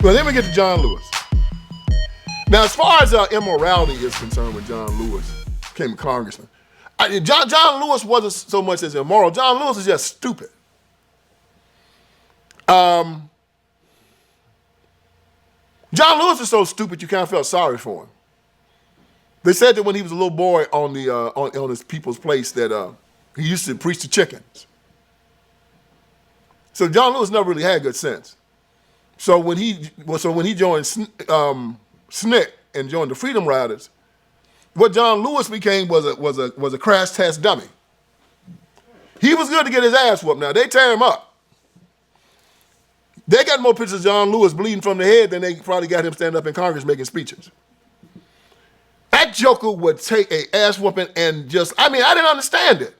Well, then we get to John Lewis. Now, as far as immorality is concerned with John Lewis, became a congressman, John Lewis wasn't so much as immoral. John Lewis is just stupid. John Lewis is so stupid you kind of felt sorry for him. They said that when he was a little boy on the on his people's place that he used to preach to chickens. So John Lewis never really had good sense. So when he joined SNCC and joined the Freedom Riders, what John Lewis became was a crash test dummy. He was good to get his ass whooped. Now they tear him up. They got more pictures of John Lewis bleeding from the head than they probably got him standing up in Congress making speeches. That joker would take a ass whooping and I didn't understand it.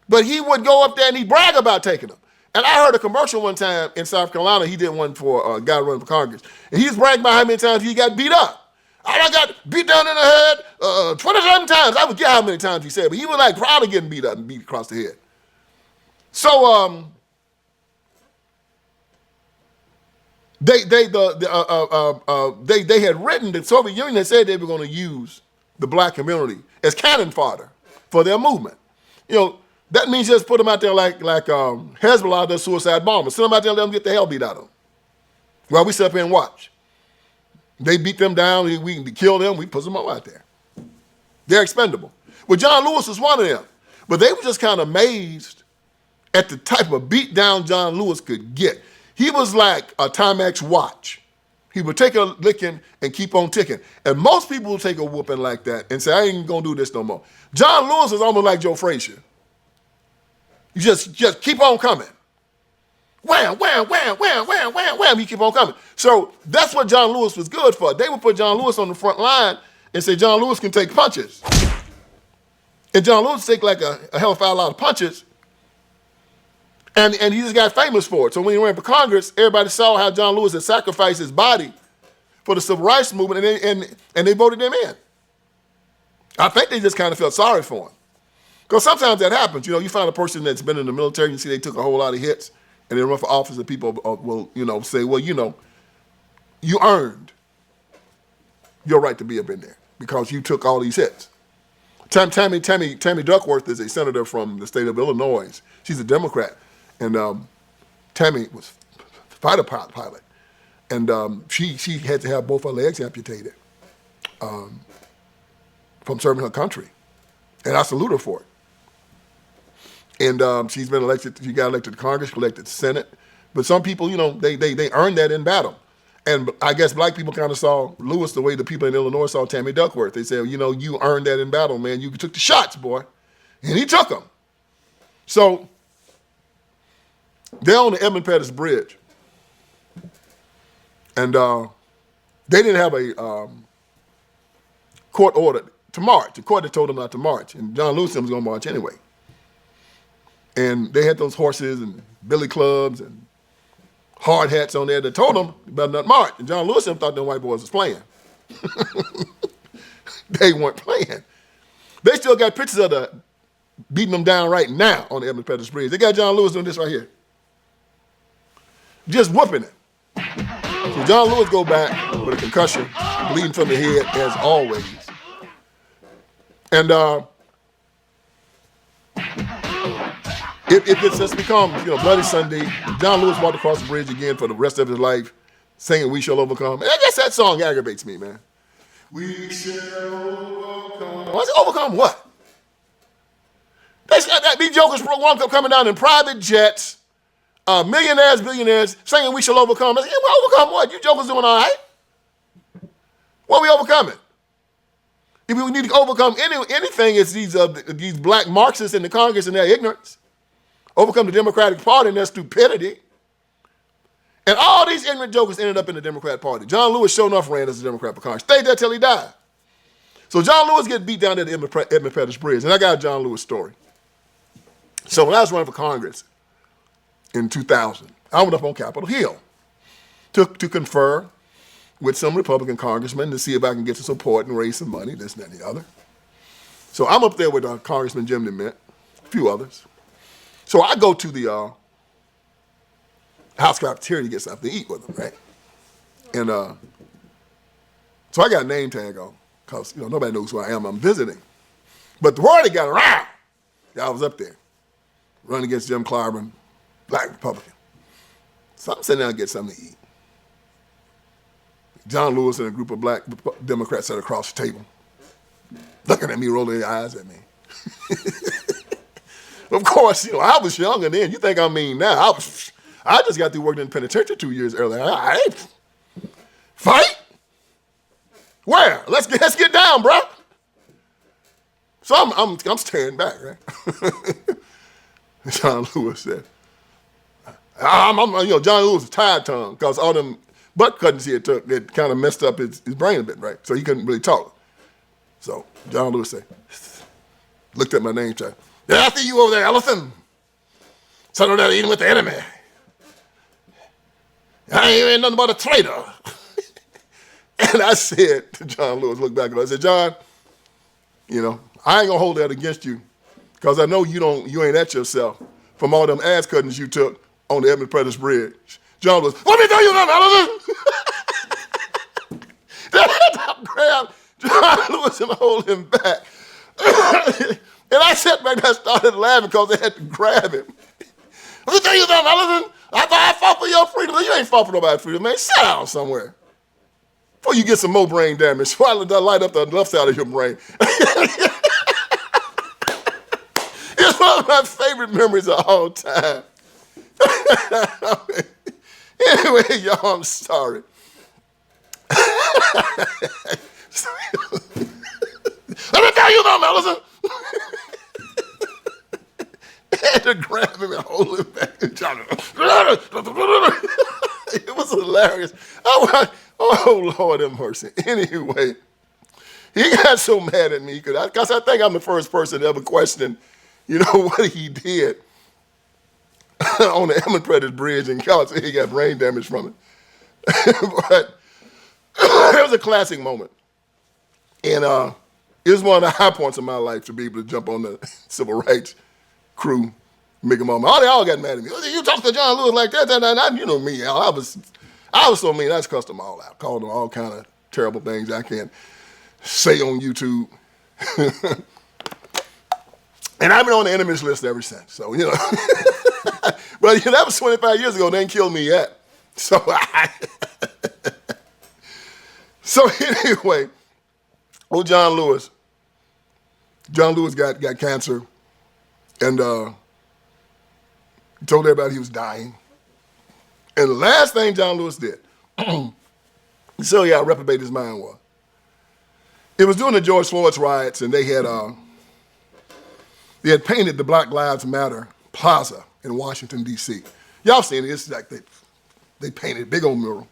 But he would go up there and he'd brag about taking them. And I heard a commercial one time in South Carolina. He did one for a guy running for Congress. And he was bragging about how many times he got beat up. I got beat down in the head 27 times. I forget how many times he said, but he was like proud of getting beat up and beat across the head. So they had written, the Soviet Union had said they were going to use the black community as cannon fodder for their movement. You know, that means just put them out there like Hezbollah does suicide bombers. Send them out there and let them get the hell beat out of them. While we sit up here and watch. They beat them down, we kill them, we put them all out there. They're expendable. Well, John Lewis was one of them. But they were just kind of amazed at the type of beat down John Lewis could get. He was like a Timex watch. He would take a licking and keep on ticking. And most people will take a whooping like that and say, I ain't gonna do this no more. John Lewis is almost like Joe Frazier. You just keep on coming. Wham, wham, wham, wham, wham, wham, wham. You keep on coming. So that's what John Lewis was good for. They would put John Lewis on the front line and say John Lewis can take punches. And John Lewis take like a hell of a lot of punches. And he just got famous for it. So when he ran for Congress, everybody saw how John Lewis had sacrificed his body for the civil rights movement, and they voted him in. I think they just kind of felt sorry for him. Because sometimes that happens. You know, you find a person that's been in the military, you see they took a whole lot of hits, and they run for office, and people will, say, well, you earned your right to be up in there because you took all these hits. Tammy Duckworth is a senator from the state of Illinois. She's a Democrat. And Tammy was a fighter pilot. And she had to have both her legs amputated from serving her country. And I salute her for it. And she's been elected, she got elected to Congress, elected to Senate. But some people, they earned that in battle. And I guess black people kind of saw Lewis the way the people in Illinois saw Tammy Duckworth. They said, you earned that in battle, man. You took the shots, boy. And he took them. So they're on the Edmund Pettus Bridge. And they didn't have a court order to march. The court had told them not to march. And John Lewis was going to march anyway. And they had those horses and billy clubs and hard hats on there that told them you better not march. And John Lewis thought them white boys was playing. They weren't playing. They still got pictures of beating them down right now on the Edmund Pettus Bridge. They got John Lewis doing this right here. Just whooping it. So John Lewis go back with a concussion, bleeding from the head as always. And it just becomes, Bloody Sunday. John Lewis walked across the bridge again for the rest of his life, singing "We Shall Overcome." And I guess that song aggravates me, man. We shall overcome. What's overcome what? These jokers coming down in private jets, millionaires, billionaires, saying we shall overcome. I said, we overcome what? You jokers doing all right? What are we overcoming? If we need to overcome anything, it's these black Marxists in the Congress and their ignorance. Overcome the Democratic Party and their stupidity. And all these ignorant jokers ended up in the Democratic Party. John Lewis sure enough ran as a Democrat for Congress. Stayed there till he died. So John Lewis gets beat down at the Edmund Pettus Bridge. And I got a John Lewis story. So when I was running for Congress in 2000, I went up on Capitol Hill to confer with some Republican congressmen to see if I can get some support and raise some money, this and that and the other. So I'm up there with Congressman Jim DeMint, a few others. So I go to the House cafeteria to get something to eat with them, right? And so I got a name tag on because, nobody knows who I am. I'm visiting. But the word got around. I was up there running against Jim Clyburn, black Republican. So I'm sitting down and get something to eat. John Lewis and a group of black Democrats sat across the table, looking at me, rolling their eyes at me. Of course, I was younger then. You think I'm mean now. I just got through working in the penitentiary 2 years earlier. Fight? Where? Let's get down, bro. So I'm staring back, right? John Lewis said, John Lewis was tired tongue because all them butt cuttings he had took, it kind of messed up his brain a bit, right? So he couldn't really talk. So John Lewis said, looked at my name tag. Yeah, I see you over there, Ellison. Sitting over there eating with the enemy. I ain't nothing but a traitor. And I said to John Lewis, look back at him, I said, John, I ain't gonna hold that against you because I know you ain't at yourself from all them ass cuttings you took on the Edmund Pettus Bridge. John Lewis, let me tell you something, Ellison. I grabbed John Lewis and hold him back. And I sat back and I started laughing because they had to grab him. Let me tell you something, Ellison. I fought for your freedom. You ain't fought for nobody's freedom, man. Sit down somewhere before you get some more brain damage. So I light up the left side of your brain. It's one of my favorite memories of all time. Anyway, y'all, I'm sorry. Let me tell you something, Ellison. I had to grab him and hold him back. It was hilarious. Oh, Lord have mercy. Anyway, he got so mad at me because I think I'm the first person to ever question, what he did on the Edmund Pettus Bridge in college. He got brain damage from it. But it was a classic moment. And it was one of the high points of my life to be able to jump on the civil rights crew, make them all mad. They all got mad at me. You talk to John Lewis like that, you know me, Al. I was so mean, I just cussed them all out, called them all kind of terrible things I can't say on YouTube. And I've been on the enemies list ever since, so, But that was 25 years ago, they ain't killed me yet. So, anyway, John Lewis got cancer. And he told everybody he was dying. And the last thing John Lewis did, so how reprobate his mind was. It was during the George Floyd's riots, and they had painted the Black Lives Matter Plaza in Washington, D.C. Y'all seen it. It's like they painted a big old mural.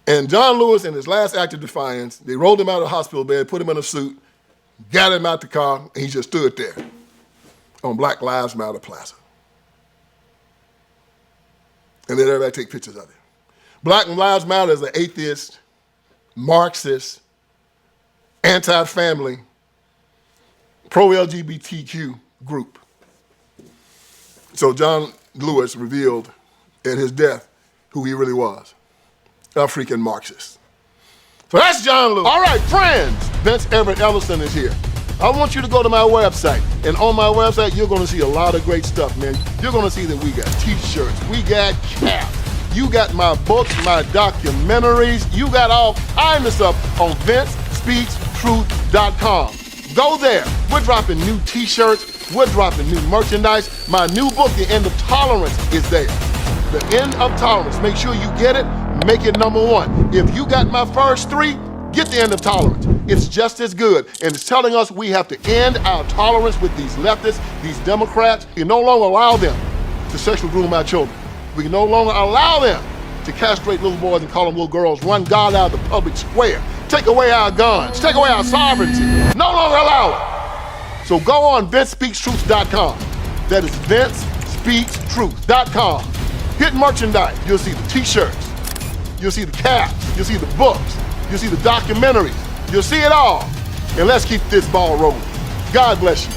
And John Lewis, in his last act of defiance, they rolled him out of the hospital bed, put him in a suit, got him out the car, and he just stood there on Black Lives Matter Plaza. And then everybody take pictures of it. Black Lives Matter is an atheist, Marxist, anti-family, pro-LGBTQ group. So John Lewis revealed at his death who he really was, a freaking Marxist. So that's John Lewis. All right, friends, Vince Everett Ellison is here. I want you to go to my website, and on my website, you're gonna see a lot of great stuff, man. You're gonna see that we got t-shirts, we got caps, you got my books, my documentaries, you got all kinds of stuff on VinceSpeaksTruth.com. Go there. We're dropping new t-shirts, we're dropping new merchandise. My new book, The End of Tolerance, is there. The End of Tolerance. Make sure you get it, make it #1. If you got my first 3, get The End of Tolerance. It's just as good. And it's telling us we have to end our tolerance with these leftists, these Democrats. We can no longer allow them to sexually groom our children. We can no longer allow them to castrate little boys and call them little girls, run God out of the public square, take away our guns, take away our sovereignty. No longer allow it. So go on VinceSpeaksTruth.com. That is VinceSpeaksTruth.com. Hit merchandise. You'll see the t-shirts. You'll see the caps. You'll see the books. You'll see the documentaries. You'll see it all. And let's keep this ball rolling. God bless you.